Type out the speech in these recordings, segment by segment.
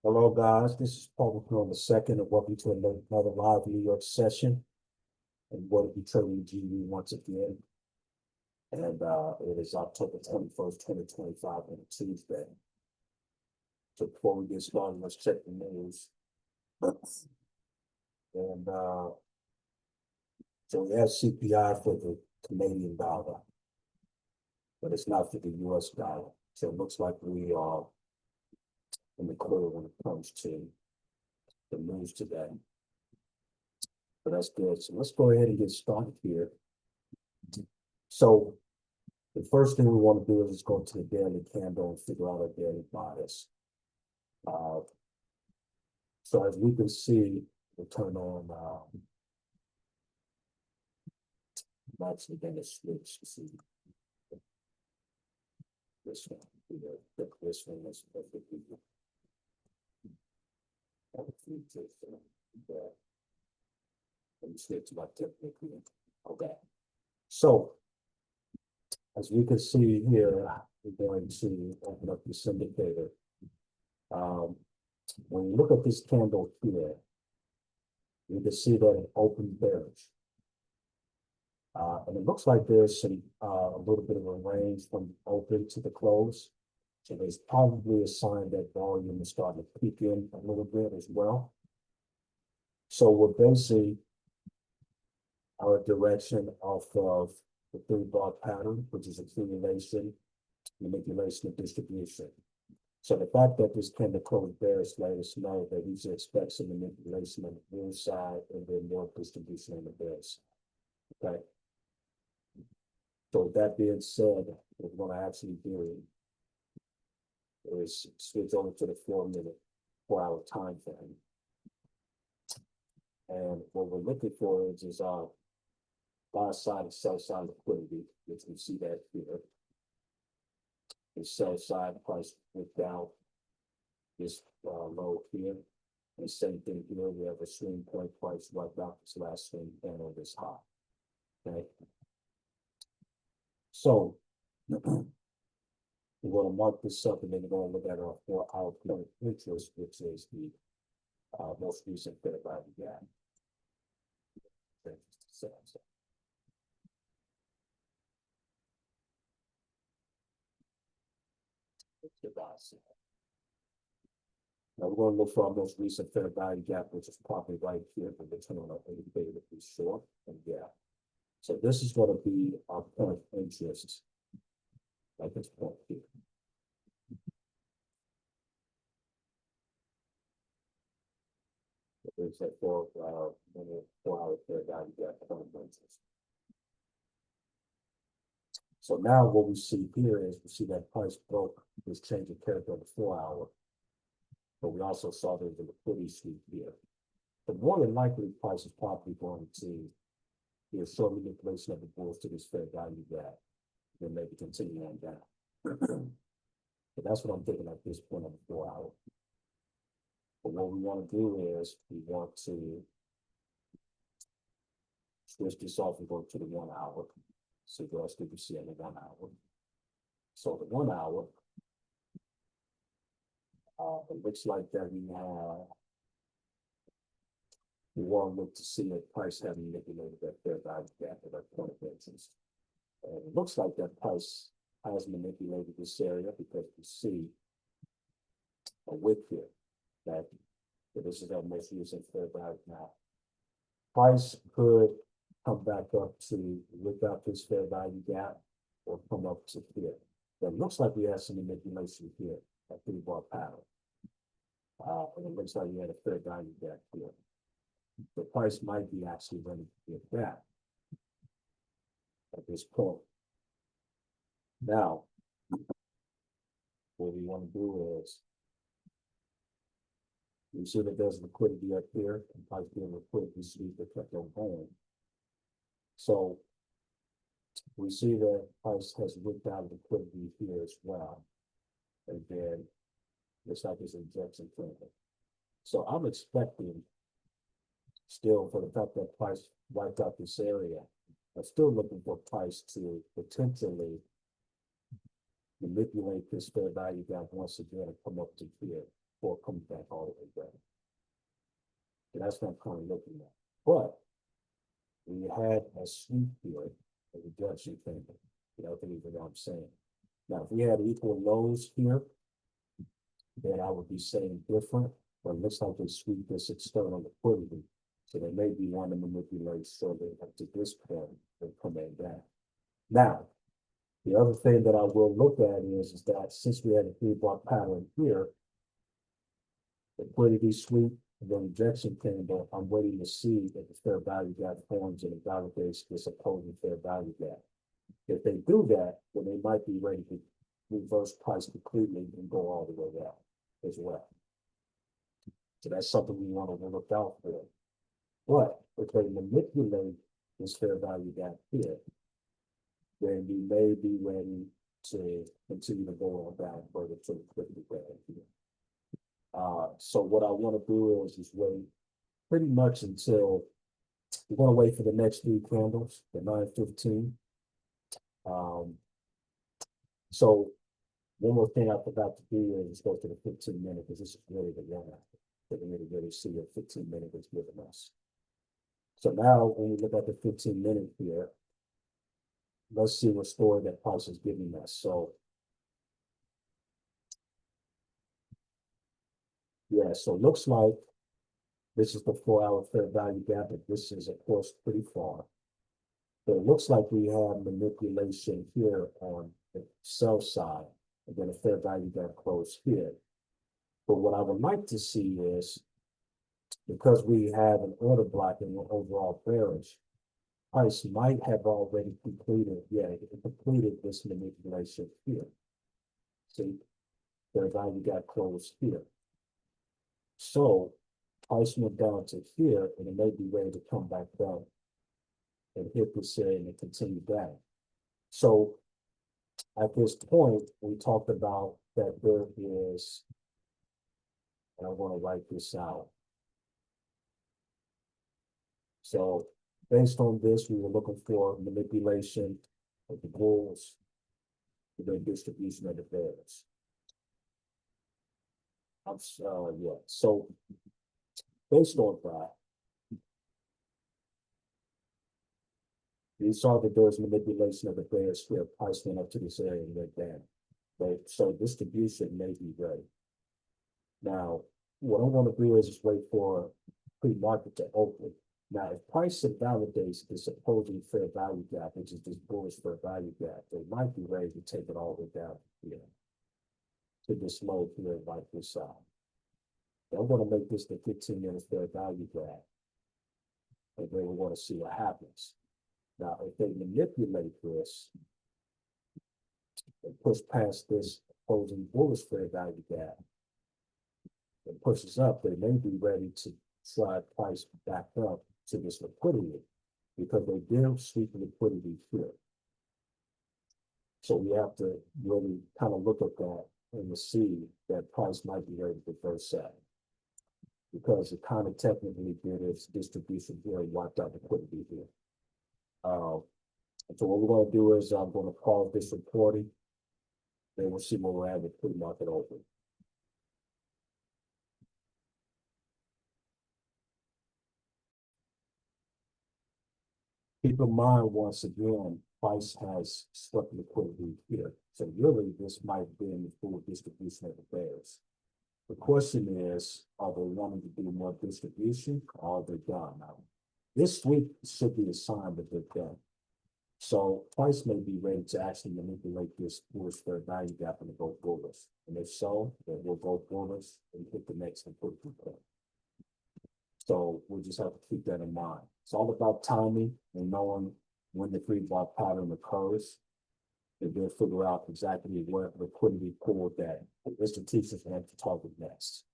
Hello, guys. This is Paul on the second, and welcome to another live New York session. And we'll be trading GE once again. And it is October 21st, 2025, on a Tuesday. So before we get started, let's check the news. And so we have CPI for the Canadian dollar, but it's not for the US dollar. So it looks like we are in the clear when it comes to the news today. But that's good. So let's go ahead and get started here. So the first thing we want to do is go to the daily candle and figure out our daily bias. So as we can see, we'll turn on, I'm actually going to switch to see this one. Pick this one. Let's pick it. Let me switch to my technique here. Okay. So as we can see here, we're going to open up this indicator. When you look at this candle here, you can see that it opened bearish. And it looks like there's some a little bit of a range from open to the close. So there's probably a sign that volume is starting to peak in a little bit as well. So we're basing our direction off of the three-bar pattern, which is accumulation, manipulation, and distribution. So the fact that this candle closed bearish let us know that we should expect some manipulation on the bull side and then more distribution on the bear side. Okay. So with that being said, what we're going to actually do is switch over to the 4-minute, 4-hour time frame. And what we're looking for is our buy side and sell side liquidity, which we see that here. The sell side price without this low here. And same thing here, we have a swing point price right out this last swing and on this high. Okay. So we're going to mark this up and then we're going to look at our 4-hour point of interest, which is the most recent fair value gap. Now we're going to look for our most recent fair value gap, which is probably right here, but we're turning on our indicator to be short and gap. So this is going to be our point of interest, like this point here. There's that 4-hour fair value gap point of interest. So now what we see here is we see that price broke this change of character on the 4-hour, but we also saw there's a liquidity sweep here. But more than likely, price is probably going to be a short manipulation of the bulls to this fair value gap, then maybe continue on down. But that's what I'm thinking at this point on the 4-hour. But what we want to do is we want to switch this off and go to the 1-hour. So let's do see on the 1-hour. So the 1-hour, it looks like that we want to look to see if price has manipulated that fair value gap at that point of interest. And it looks like that price has manipulated this area because we see a wick here that this is our most recent fair value now. Price could come back up to look out this fair value gap or come up to here. But it looks like we have some manipulation here at 3-bar pattern. And it looks like we had a fair value gap here. The price might be actually ready to get that at this point. Now, what we want to do is we see that there's liquidity up here and price being liquidity sweep that kept on going. So we see that price has whipped out liquidity here as well. And then looks like it's injection trend. So I'm expecting still for the fact that price wiped out this area, I'm still looking for price to potentially manipulate this fair value gap once again and come up to here. before it comes back all the way down. So that's what I'm kind of looking at. But we had a sweep here, a reduction thing. You know, think of what I'm saying. Now, if we had equal lows here, then I would be saying different, but it looks like they sweep this external liquidity. So they may be wanting to manipulate so they up to this point and come back. Now, the other thing that I will look at is that since we had a 3-block pattern here, liquidity sweep, and then rejection came, but I'm waiting to see if the fair value gap forms and it validates this opposing fair value gap. If they do that, then they might be ready to reverse price completely and go all the way out as well. So that's something we want to look out for. But if they manipulate this fair value gap here, then we may be ready to continue to go on down further to the liquidity gap here. So what I want to do is just wait pretty much until we're going to wait for the next 3 candles, the 9:15. So one more thing I forgot to do is go to the 15-minute, because this is really the one that we need to really see what 15-minute is giving us. So now when we look at the 15-minute here, let's see what story that price is giving us. So yeah, so it looks like this is the 4-hour fair value gap, but this is of course pretty far. But it looks like we have manipulation here on the sell side, and then a fair value gap close here. But what I would like to see is, because we have an order block and we're overall bearish, price might have already completed, it completed this manipulation here. See, fair value gap closed here. So price went down to here, and it may be ready to come back down and hit this area and continue down. So at this point, we talked about that there is, and I want to write this out. So based on this, we were looking for manipulation of the bulls and then distribution of the bears. Yeah, so based on that, we saw that there was manipulation of the bears here, price went up to this area and went down. Right? So distribution may be ready. Now, what I want to do is just wait for pre-market to open. Now, if price validates the opposing fair value gap, which is this bullish fair value gap, they might be ready to take it all the way down here to this low here like this side. I'm going to make this the 15-minute fair value gap, and then we want to see what happens. Now, if they manipulate this and push past this opposing bullish fair value gap and pushes up, they may be ready to slide price back up to this liquidity, because they did sweep the liquidity here. So we have to really kind of look at that and see that price might be ready to reverse that, because it kind of technically did its distribution here and wiped out liquidity here. So what we're going to do is I'm going to pause this recording. Then we'll see where we're at with pre-market open. Keep in mind, once again, price has swept liquidity here. So really, this might be in the full distribution of the bears. The question is, are they wanting to do more distribution, or are they done? Now, this sweep should be a sign that they're done. So price may be ready to actually manipulate this bullish fair value gap and go bullish. And if so, then we'll go bullish and hit the next liquidity point. So we'll just have to keep that in mind. It's all about timing and knowing when the 3-block pattern occurs, and then figure out exactly what liquidity pool that institutions have to target next.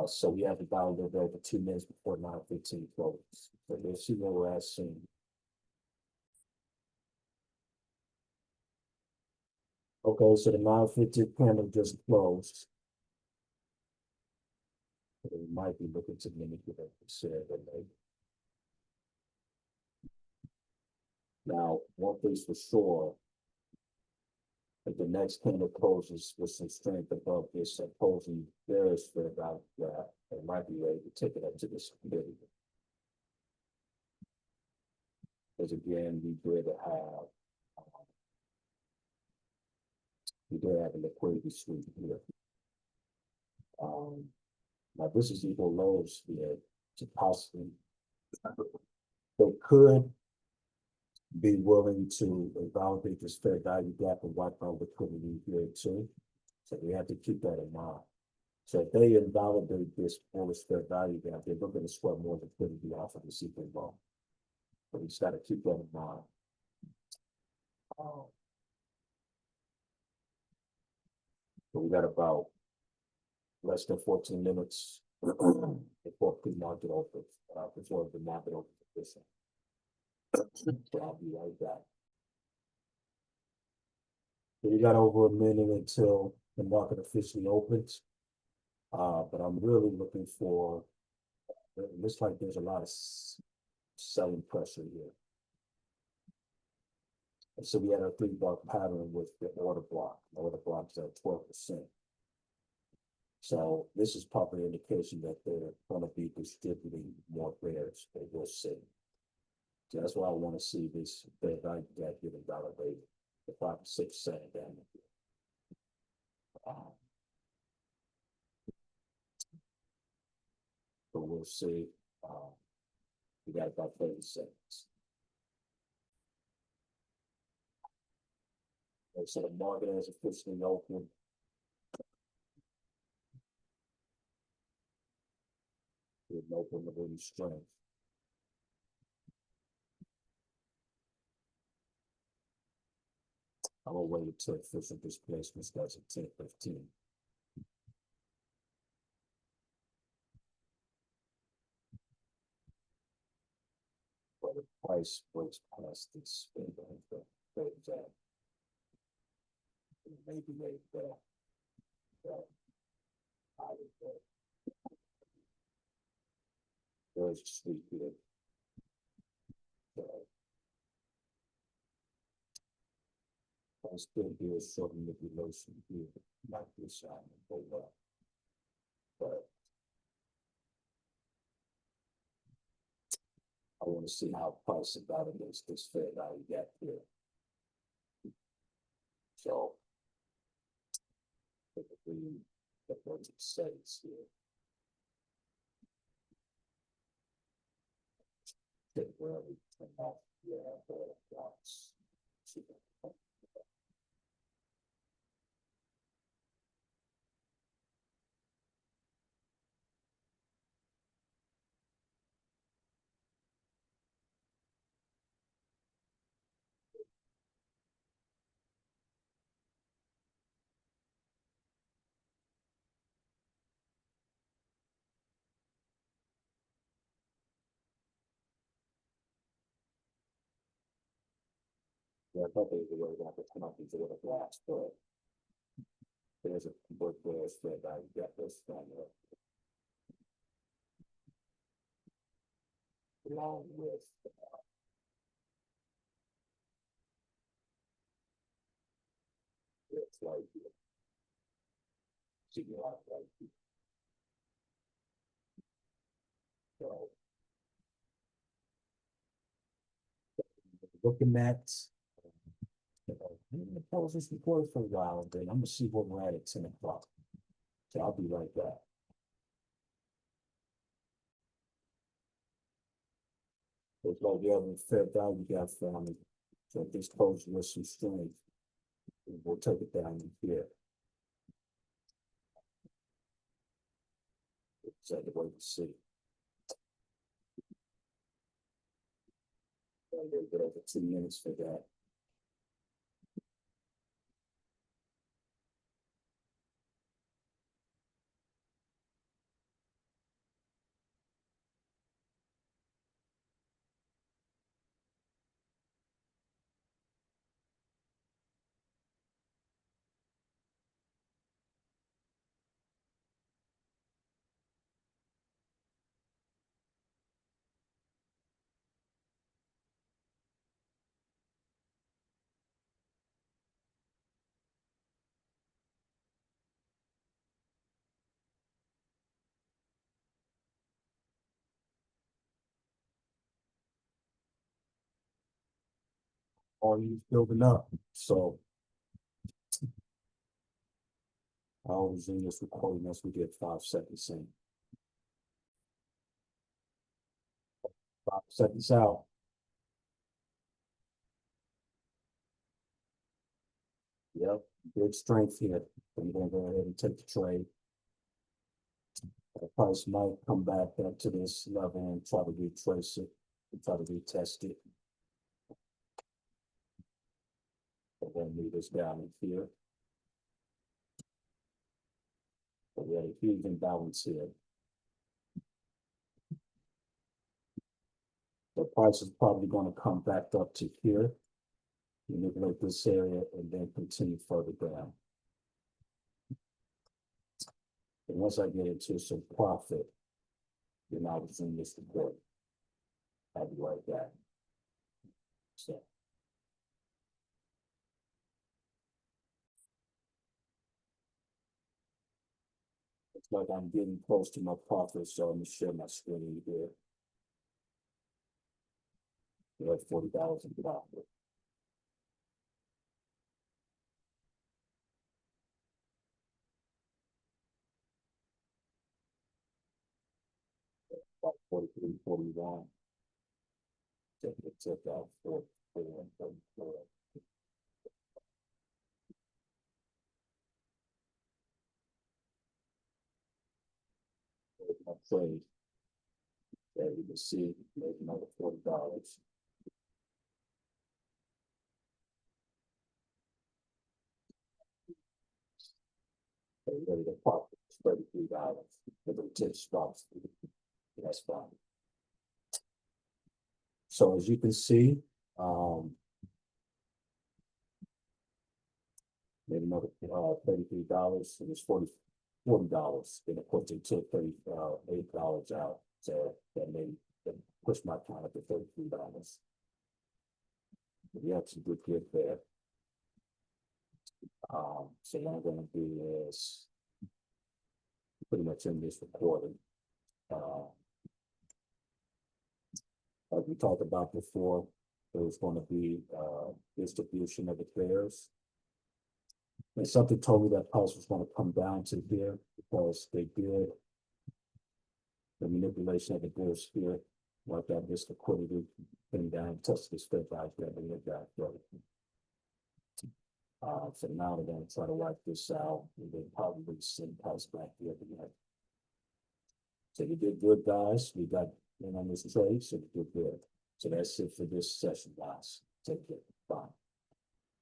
So we have about a little bit over 2 minutes before 9:15 closes. So we'll see where we're at soon. Okay, so the 9:50 candle just closed. So we might be looking to manipulate the share that now, one thing's for sure, If the next candle closes with some strength above this opposing bearish fair value gap, it might be ready to take it up to this liquidity. Because again, we did have a liquidity sweep here. Now this is equal lows here to possibly, they could be willing to validate this fair value gap and wipe out liquidity here too. So we have to keep that in mind. So if they invalidate this bullish fair value gap, they're looking to sweat more liquidity off of the secret low. But we just got to keep that in mind. So we got about less than 14 minutes before pre-market opens, before the market opens. So I'll be right back. So we got over a minute until the market officially opens. But I'm really looking for, it looks like there's a lot of selling pressure here. And so we had a 3-block pattern with the order block. The order block's at 12%. So this is probably an indication that they're going to be distributing more bears. They will see. So that's why I want to see this fair value gap getting validated. The 5 to 6 cent down here. But we'll see. We got about 30 seconds. And so the market has officially opened. With no vulnerability strength. I'm gonna wait until official displacement starts at 10:15. But the price breaks past this spin that maybe made that there's a sweep here. So I still do a short manipulation here, like this over. But I want to see how price evaluates this fair value gap here. So typically the budget settings here. Temporarily turn off blocks. Yeah, I thought they were going to come up into the blocks, but there's a book there that I got this from along with it's like like so looking at that was this recorded for a while, and then I'm gonna see what we're at 10 o'clock. So I'll be right back. It's like the other fair value gap family. So if this closes with some strength, we'll take it down here. So the way to see. A little bit over 2 minutes for that. volume's building up, so I'll resume this recording as we get 5 seconds in. 5 seconds out. Yep, good strength here. I'm gonna go ahead and take the trade. The price might come back up to this level and try to retrace it, and try to retest it. But then move this down in here. But we have a huge imbalance here. The price is probably going to come back up to here, manipulate this area, and then continue further down. And once I get into some profit, then I'll resume this report. I'll be right back. So. It's like I'm getting close to my profit, so let me share my screen here. We're at $40 in profit. About 43, 41. Take the tip out 44 and 34. My trade. There you can see, make another $40. Ready to pop, it's $33. If the tip stops, that's fine. So as you can see, made another $33, and it's $40. Then of course they took $8 out, so that made that pushed my count up to $33. We have some good get there. So what I'm going to do is pretty much in this recording. Like we talked about before, there was going to be distribution of the bears. And something told me that price was going to come down to here because they did the manipulation of the bears here, like that this liquidity came down, touched this fed back there, and it got better. So now we're going to try to wipe this out and then probably send price back the other way. So you did good, guys. We got in on this trade, so we did good. So that's it for this session, guys. Take care. Bye.